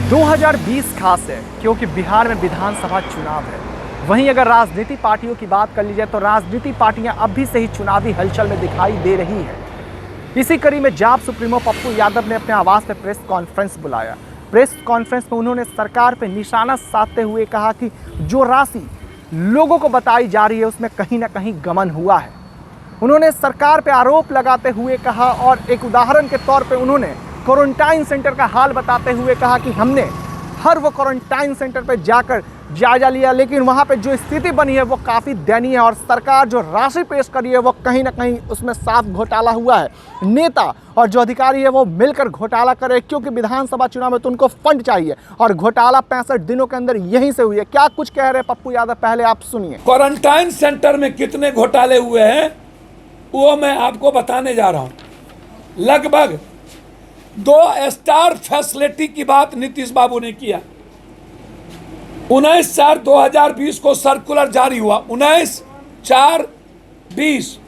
2020 खास है क्योंकि बिहार में विधानसभा चुनाव है। वहीं अगर राजनीतिक पार्टियों की बात कर ली जाए तो राजनीतिक पार्टियां अब भी से ही चुनावी हलचल में दिखाई दे रही हैं। इसी कड़ी में जाप सुप्रीमो पप्पू यादव ने अपने आवास पर प्रेस कॉन्फ्रेंस बुलाया। प्रेस कॉन्फ्रेंस में उन्होंने सरकार पर निशाना साधते हुए कहा कि जो राशि लोगों को बताई जा रही है उसमें कहीं ना कहीं गमन हुआ है। उन्होंने सरकार पर आरोप लगाते हुए कहा और एक उदाहरण के तौर पर उन्होंने क्वारंटाइन सेंटर का हाल बताते हुए कहा कि हमने हर वो क्वारंटाइन सेंटर पर जाकर जायजा लिया, लेकिन वहाँ पे जो स्थिति बनी है वो काफ़ी दयनीय है और सरकार जो राशि पेश करी है वो कहीं ना कहीं उसमें साफ घोटाला हुआ है। नेता और जो अधिकारी है वो मिलकर घोटाला करे क्योंकि विधानसभा चुनाव में तो उनको फंड चाहिए और घोटाला 65 दिनों के अंदर यहीं से हुई है। क्या कुछ कह रहे हैं पप्पू यादव, पहले आप सुनिए। क्वारंटाइन सेंटर में कितने घोटाले हुए हैं वो मैं आपको बताने जा रहा हूँ। लगभग 2 स्टार फैसिलिटी की बात नीतीश बाबू ने किया। 19/4/2020 को सर्कुलर जारी हुआ। 19/4/20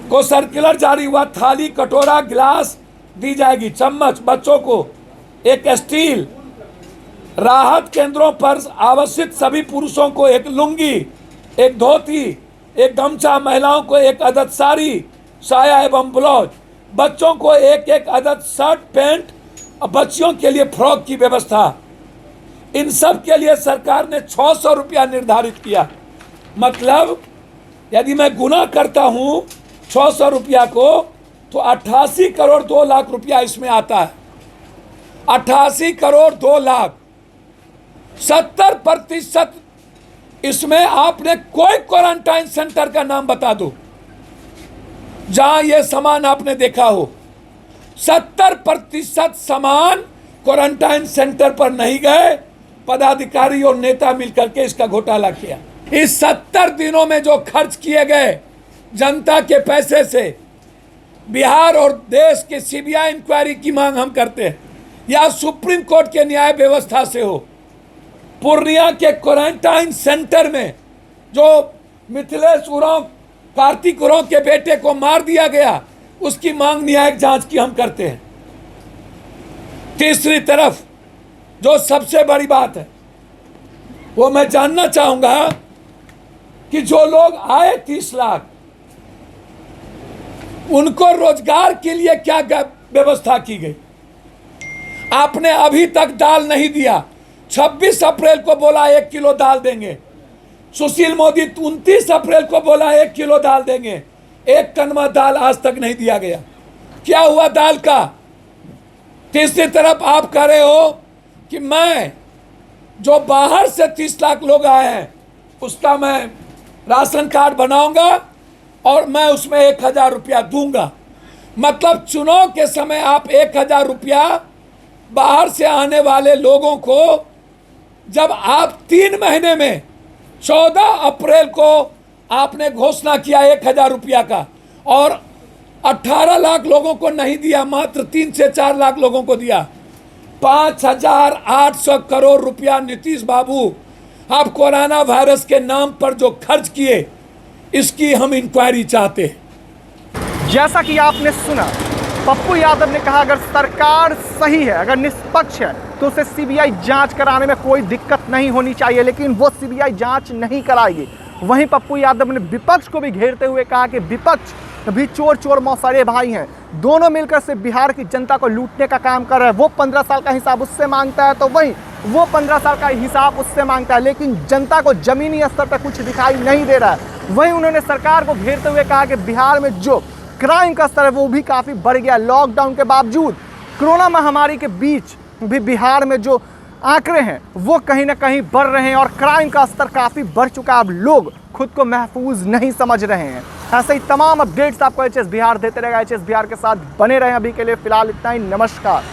को सर्कुलर जारी हुआ। थाली, कटोरा, गिलास दी जाएगी, चम्मच बच्चों को, एक स्टील। राहत केंद्रों पर आवश्यक सभी पुरुषों को एक लुंगी, एक धोती, एक गमछा, महिलाओं को एक अदद साड़ी, साया एवं ब्लाउज, बच्चों को एक एक अदद शर्ट, पैंट और बच्चियों के लिए फ्रॉक की व्यवस्था। इन सब के लिए सरकार ने 600 रुपया निर्धारित किया। मतलब यदि मैं गुना करता हूं 600 रुपया को तो 88 करोड़ 2 लाख रुपया इसमें आता है। 88 करोड़ 2 लाख, 70% इसमें आपने कोई क्वारंटाइन सेंटर का नाम बता दो जहां यह सामान आपने देखा हो। 70% सामान क्वारंटाइन सेंटर पर नहीं गए। पदाधिकारी और नेता मिलकर के इसका घोटाला किया। इस 70 दिनों में जो खर्च किए गए जनता के पैसे से, बिहार और देश के सीबीआई इंक्वायरी की मांग हम करते हैं या सुप्रीम कोर्ट के न्याय व्यवस्था से हो। पूर्णिया के क्वारंटाइन सेंटर में जो मिथिलेश उरांव, कार्तिक उरांव के बेटे को मार दिया गया, उसकी मांग न्यायिक जांच की हम करते हैं। तीसरी तरफ जो सबसे बड़ी बात है वो मैं जानना चाहूंगा कि जो लोग आए 30 लाख, उनको रोजगार के लिए क्या व्यवस्था की गई? आपने अभी तक दाल नहीं दिया। 26 अप्रैल को बोला 1 किलो दाल देंगे। सुशील मोदी 29 अप्रैल को बोला 1 किलो दाल देंगे। 1 टन दाल आज तक नहीं दिया गया। क्या हुआ दाल का? तीसरी तरफ आप कह रहे हो कि मैं जो बाहर से 30 लाख लोग आए हैं उसका मैं राशन कार्ड बनाऊंगा और मैं उसमें 1000 रुपया दूंगा। मतलब चुनाव के समय आप 1000 रुपया बाहर से आने वाले लोगों को, जब आप 3 महीने में 14 अप्रैल को आपने घोषणा किया 1000 रुपया का और 18 लाख लोगों को नहीं दिया, मात्र 3 से 4 लाख लोगों को दिया। 5800 करोड़ रुपया नीतीश बाबू आप कोरोना वायरस के नाम पर जो खर्च किए, इसकी हम इंक्वायरी चाहते हैं। जैसा कि आपने सुना, पप्पू यादव ने कहा अगर सरकार सही है, अगर निष्पक्ष है तो उसे सीबीआई जांच कराने में कोई दिक्कत नहीं होनी चाहिए, लेकिन वो सीबीआई जांच नहीं कराएगी। वहीं पप्पू यादव ने विपक्ष को भी घेरते हुए कहा कि विपक्ष भी चोर चोर मौसरे भाई हैं, दोनों मिलकर से बिहार की जनता को लूटने का काम कर रहे हैं। वो 15 साल का हिसाब उससे मांगता है तो वहीं वो 15 साल का हिसाब उससे मांगता है, लेकिन जनता को जमीनी स्तर पर कुछ दिखाई नहीं दे रहा है। वहीं उन्होंने सरकार को घेरते हुए कहा कि बिहार में जो क्राइम का स्तर है वो भी काफ़ी बढ़ गया। लॉकडाउन के बावजूद, कोरोना महामारी के बीच भी बिहार में जो आंकड़े हैं वो कहीं ना कहीं बढ़ रहे हैं और क्राइम का स्तर काफ़ी बढ़ चुका है। अब लोग खुद को महफूज नहीं समझ रहे हैं। ऐसे ही तमाम अपडेट्स आपको एचएस बिहार देते रहेगा। एचएस बिहार के साथ बने रहें। अभी के लिए फिलहाल इतना ही। नमस्कार।